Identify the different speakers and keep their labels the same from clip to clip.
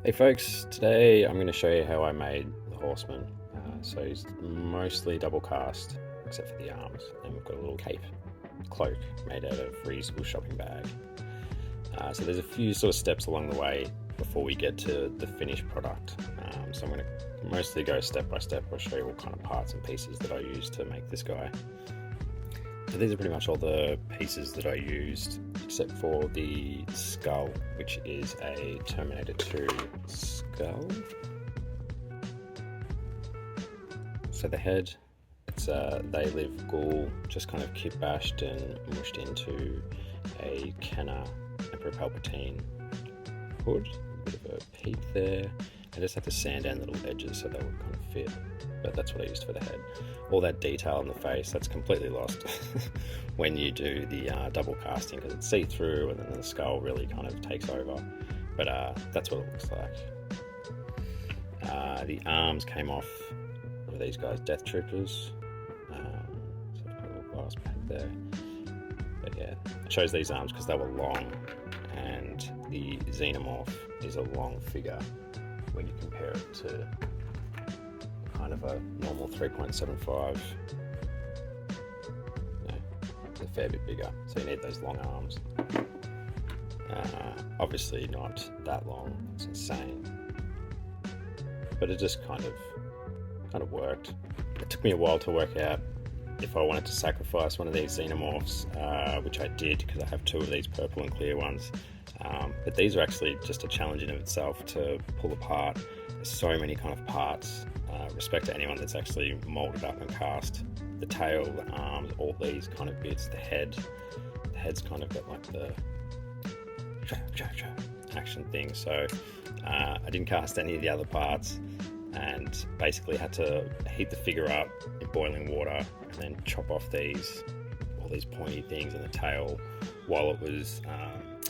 Speaker 1: Hey folks, today I'm going to show you how I made the Horseman. So he's mostly double cast, except for the arms, and we've got a little cloak made out of reusable shopping bag. So there's a few sort of steps along the way before we get to the finished product. So I'm going to mostly go step by step. I'll show you what kind of parts and pieces that I used to make this guy. So these are pretty much all the pieces that I used, except for the skull, which is a Terminator 2 skull. So the head, it's They Live Ghoul, just kind of kit bashed and mushed into a Kenner Emperor Palpatine hood. A bit of a peak there. I just had to sand down the little edges so they would kind of fit, but that's what I used for the head. All that detail in the face, that's completely lost when you do the double casting, because it's see-through and then the skull really kind of takes over, but that's what it looks like. The arms came off of these guys, Death Troopers, so I've got a little glass pack there, but yeah, I chose these arms because they were long, and the Xenomorph is a long figure when you compare it to kind of a normal 3.75. It's a fair bit bigger, so you need those long arms. Obviously not that long, it's insane, but it just kind of worked. It took me a while to work out if I wanted to sacrifice one of these Xenomorphs, which I did because I have two of these purple and clear ones. But these are actually just a challenge in of itself to pull apart. There's so many kind of parts. Respect to anyone that's actually molded up and cast the tail, the arms, all these kind of bits. The head's kind of got like the action thing. So I didn't cast any of the other parts, and basically had to heat the figure up in boiling water and then chop off all these pointy things in the tail while it was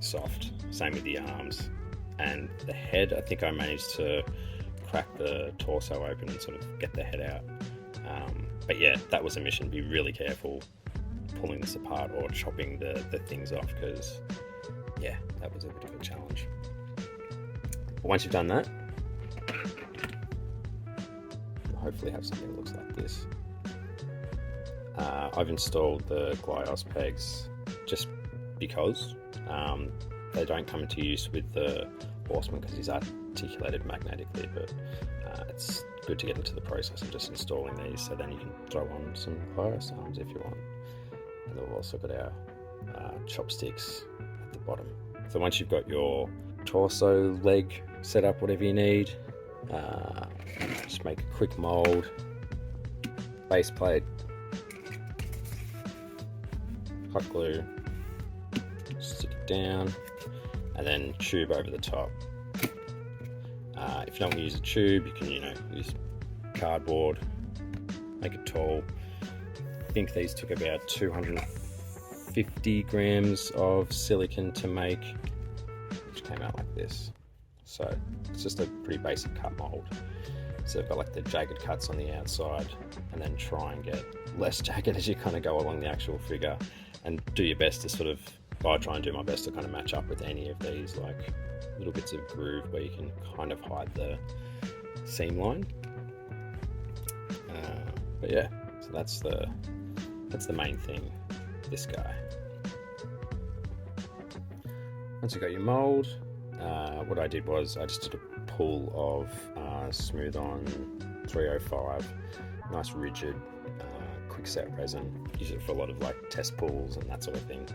Speaker 1: soft. Same with the arms and the head. I think I managed to crack the torso open and sort of get the head out. But yeah, that was a mission. Be really careful pulling this apart or chopping the things off, because yeah, that was a bit of a challenge. But once you've done that, you'll hopefully have something that looks like this. I've installed the Glyos pegs just because they don't come into use with the Horseman because he's articulated magnetically, but it's good to get into the process of just installing these, so then you can throw on some Glyos arms if you want. And we've also got our chopsticks at the bottom. So once you've got your torso, leg set up, whatever you need, just make a quick mold, base plate, hot glue, stick it down, and then tube over the top. If you don't want to use a tube, you can use cardboard, make it tall. I think these took about 250 grams of silicon to make, which came out like this. So it's just a pretty basic cut mold. So I've got like the jagged cuts on the outside, and then try and get less jagged as you kind of go along the actual figure, and do your best to I try and do my best to kind of match up with any of these like little bits of groove where you can kind of hide the seam line. But yeah, so that's the main thing, this guy. Once you got your mold, what I did was I just did a pull of Smooth On 305, nice rigid quick set resin. Use it for a lot of like test pulls and that sort of thing.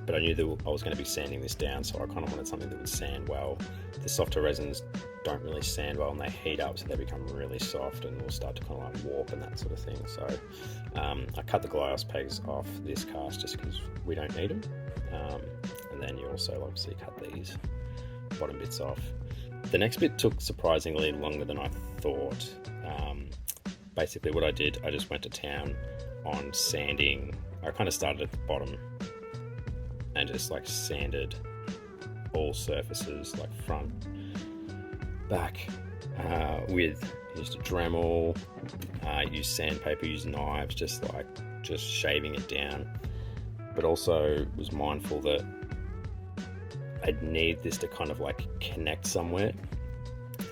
Speaker 1: But I knew that I was going to be sanding this down, so I kind of wanted something that would sand well. The softer resins don't really sand well, and they heat up, so they become really soft and will start to kind of like warp and that sort of thing. So I cut the Glyos pegs off this cast just because we don't need them. And then you also obviously cut these bottom bits off. The next bit took surprisingly longer than I thought. Basically what I did, I just went to town on sanding. I kind of started at the bottom and just like sanded all surfaces, like front, back, used a Dremel, used sandpaper, used knives, just like just shaving it down, but also was mindful that I'd need this to kind of like connect somewhere,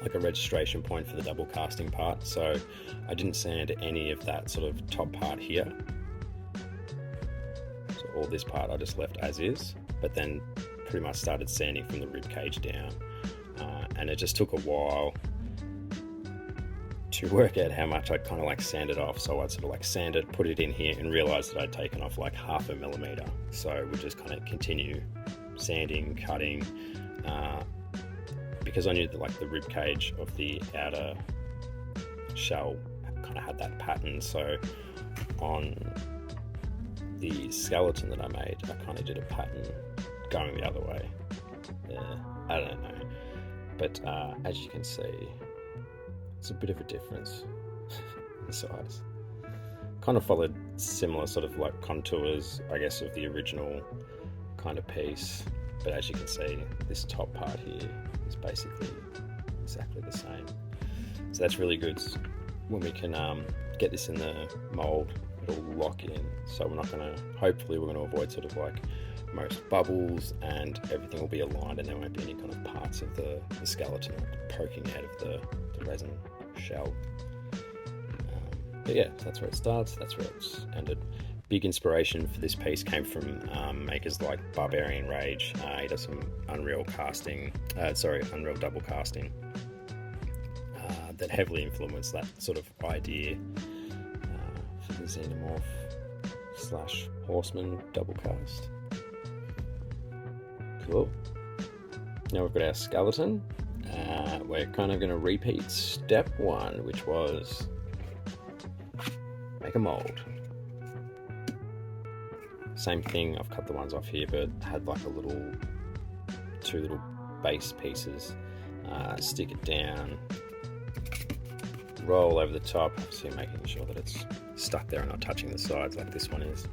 Speaker 1: like a registration point for the double casting part. So I didn't sand any of that sort of top part here. So all this part I just left as is, but then pretty much started sanding from the rib cage down. And it just took a while to work out how much I'd kind of like sanded off. So I'd sort of like sand it, put it in here, and realized that I'd taken off like 0.5 millimeter. So we'd just kind of continue sanding, cutting, because I knew that like the rib cage of the outer shell kind of had that pattern. So on the skeleton that I made, I kind of did a pattern going the other way. I don't know, but as you can see, it's a bit of a difference in size. Kind of followed similar sort of like contours, I guess, of the original kind of piece, but as you can see, this top part here is basically exactly the same. So that's really good when we can get this in the mold. It'll lock in, so hopefully we're going to avoid sort of like most bubbles, and everything will be aligned, and there won't be any kind of parts of the skeleton poking out of the resin shell. But yeah, that's where it starts, that's where it's ended. Big inspiration for this piece came from makers like Barbarian Rage. He does some Unreal double casting that heavily influenced that sort of idea for the Xenomorph / Horsemen double cast. Cool. Now we've got our skeleton. We're kind of going to repeat step 1, which was make a mold. Same thing, I've cut the ones off here, but had like two little base pieces. Stick it down, roll over the top, obviously making sure that it's stuck there and not touching the sides like this one is.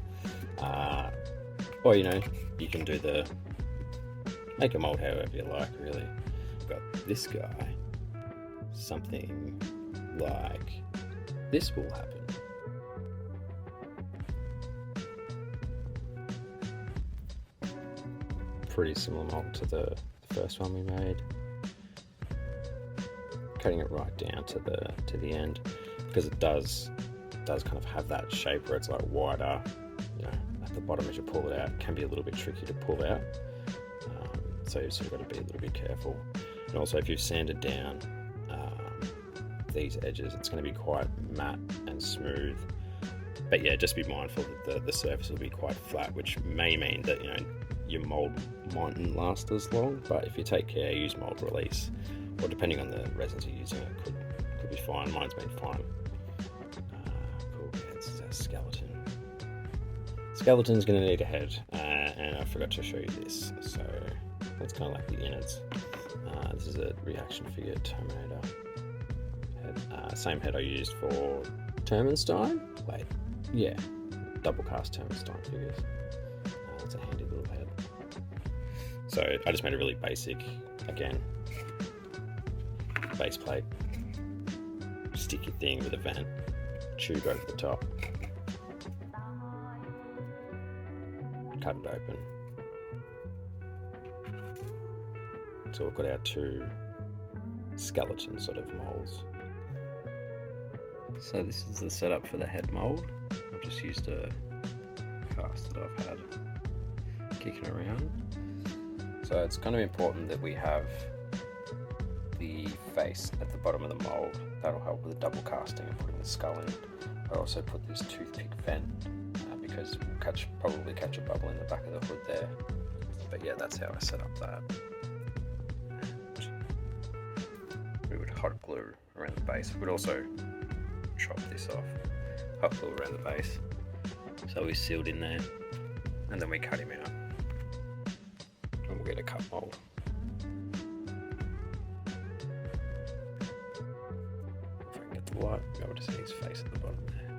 Speaker 1: Or you can do make a mold however you like, really. We've got this guy, something like this will happen. Pretty similar mold to the first one we made. Cutting it right down to the end, because it does kind of have that shape where it's like wider, at the bottom as you pull it out. It can be a little bit tricky to pull out, so you've sort of got to be a little bit careful. And also, if you've sanded down these edges, it's going to be quite matte and smooth. But yeah, just be mindful that the surface will be quite flat, which may mean that your mold mightn't last as long. But if you take care, use mold release, or depending on the resins you're using, it could be fine. Mine's been fine. Cool. This is our skeleton. Skeleton's going to need a head, and I forgot to show you this. So that's kind of like the innards. This is a reaction figure Terminator head. Same head I used for Termenstein. Double cast Termenstein figures. It's a handy little head. So I just made a really basic, again, base plate, sticky thing with a vent, tube over the top, cut it open. So we've got our 2 skeleton sort of molds. So this is the setup for the head mold. I've just used a cast that I've had kicking around. So it's kind of important that we have the face at the bottom of the mold. That'll help with the double casting and putting the skull in. I also put this toothpick vent because we'll probably catch a bubble in the back of the hood there. But yeah, that's how I set up that. And we would hot glue around the base. We'd also chop this off, hot glue around the base, so we're sealed in there, and then we cut him out, and we'll get a cut mold. If I can get the light, you'll be able to see his face at the bottom there.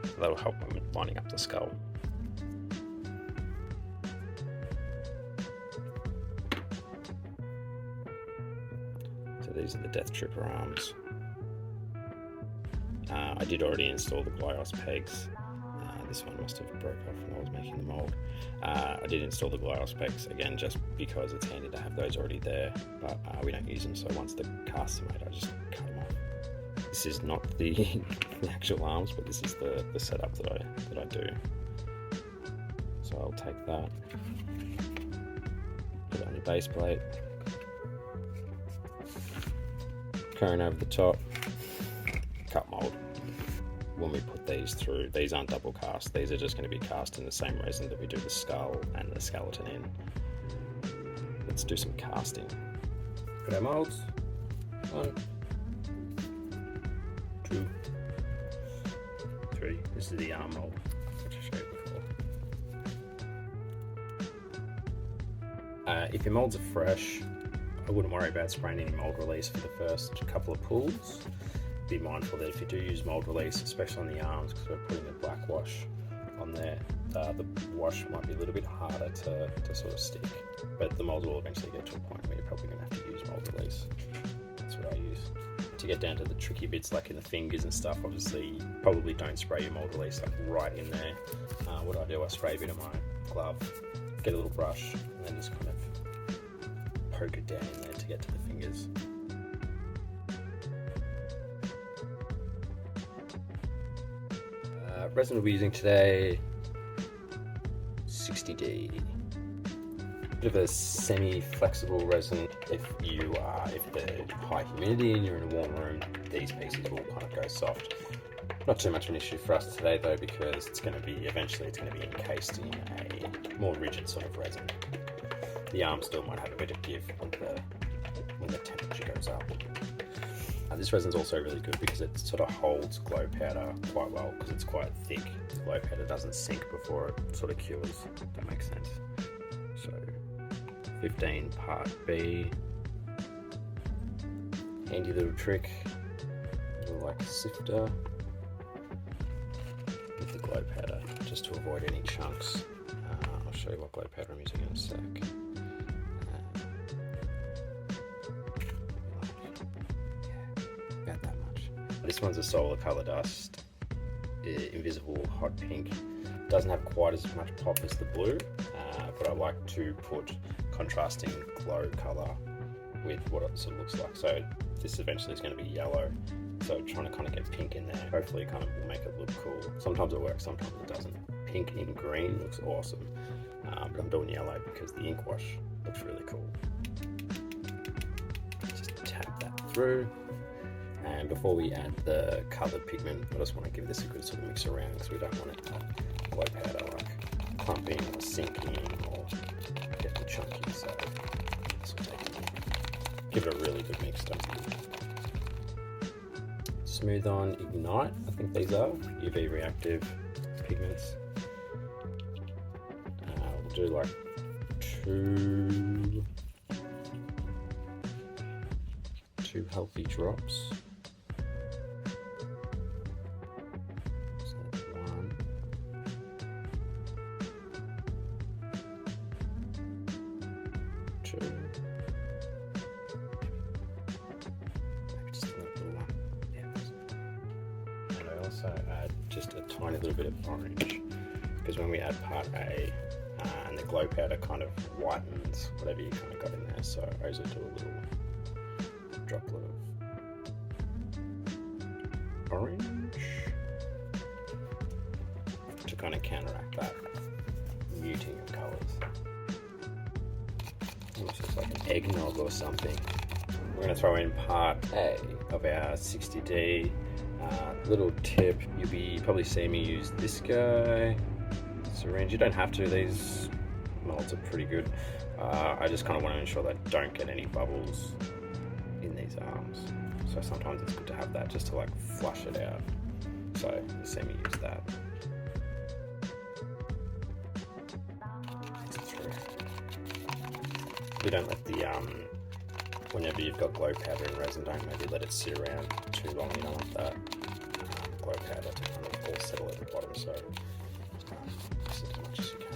Speaker 1: So that'll help when lining up the skull. So these are the Death Trooper arms. I did already install the Glyos pegs this one must have broke off when I was making the mould. I did install the glide specs again just because it's handy to have those already there, but we don't use them, so once the casts are made I just cut them off. This is not the actual arms, but this is the setup that I do. So I'll take that, put it on your base plate, cone over the top, cut mould. When we put these through, these aren't double cast, these are just going to be cast in the same resin that we do the skull and the skeleton in. Let's do some casting. Put our moulds. 1, 2, 3. This is the arm mould, which I showed before. If your moulds are fresh, I wouldn't worry about spraying any mould release for the first couple of pulls. Be mindful that if you do use mould release, especially on the arms, because we're putting a black wash on there, the wash might be a little bit harder to sort of stick, but the moulds will eventually get to a point where you're probably going to have to use mould release. That's what I use. To get down to the tricky bits like in the fingers and stuff, obviously probably don't spray your mould release like right in there. What I do, I spray a bit of my glove, get a little brush, and then just kind of poke it down in there to get to the fingers. Resin we'll be using today, 60D. Bit of a semi-flexible resin. If there's high humidity and you're in a warm room, these pieces will kind of go soft. Not too much of an issue for us today though, because eventually it's going to be encased in a more rigid sort of resin. The arm still might have a bit of give when the temperature goes up. This resin's also really good because it sort of holds glow powder quite well because it's quite thick. The glow powder doesn't sink before it sort of cures, if that makes sense. So 15 part B. Handy little trick, like a sifter with the glow powder just to avoid any chunks. I'll show you what glow powder I'm using in a sec. This one's a solar color dust, invisible hot pink. Doesn't have quite as much pop as the blue, but I like to put contrasting glow color with what it sort of looks like. So this eventually is going to be yellow, so trying to kind of get pink in there. Hopefully it kind of will make it look cool. Sometimes it works, sometimes it doesn't. Pink in green looks awesome, but I'm doing yellow because the ink wash looks really cool. Just tap that through. And before we add the coloured pigment, I just want to give this a good sort of mix around because we don't want it to glow powder like clumping or sinking or getting chunky. So give it a really good mix. Smooth on Ignite, I think these are UV reactive pigments. We'll do like two healthy drops. Also add just a tiny little bit of orange because when we add part A and the glow powder kind of whitens whatever you kind of got in there, so I also do a little droplet of orange to kind of counteract that muting of colours. Almost looks like an eggnog or something. We're going to throw in part A of our 60D. Little tip, you'll probably see me use this guy, syringe. You don't have to, these molds are pretty good. I just kind of want to ensure that I don't get any bubbles in these arms. So sometimes it's good to have that just to like flush it out. So you see me use that. You don't let the, whenever you've got glow powder and resin, don't maybe let it sit around too long. You don't want that glow powder to kind of all settle at the bottom, so just as much as you can.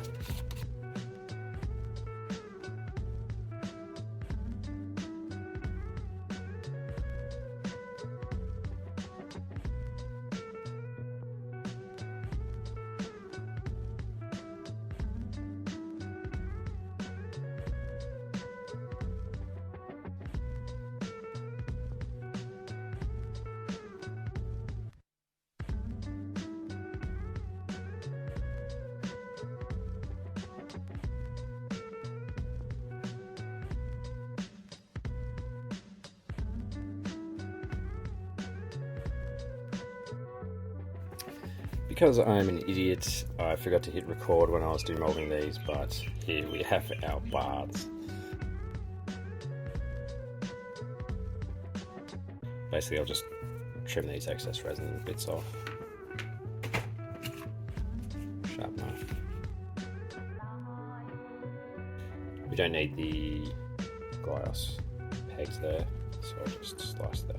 Speaker 1: because I'm an idiot, I forgot to hit record when I was demolding these, but here we have our baths. Basically, I'll just trim these excess resin bits off. Sharpener. We don't need the glass pegs there, so I'll just slice them.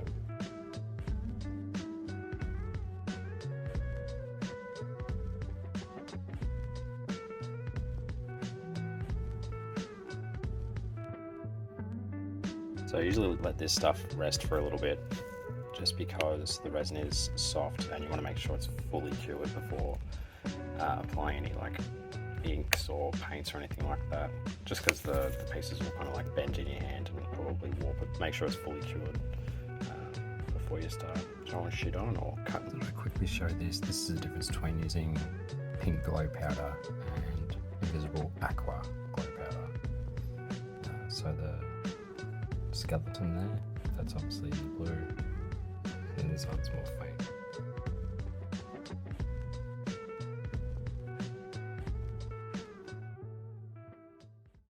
Speaker 1: So I usually let this stuff rest for a little bit, just because the resin is soft and you want to make sure it's fully cured before applying any like inks or paints or anything like that. Just because the pieces will kind of like bend in your hand and probably warp it. Make sure it's fully cured before you start throwing shit on or cutting. I'm going to quickly show this. This is the difference between using pink glow powder and invisible aqua glow powder. So the skeleton there, that's obviously blue, and this one's more faint.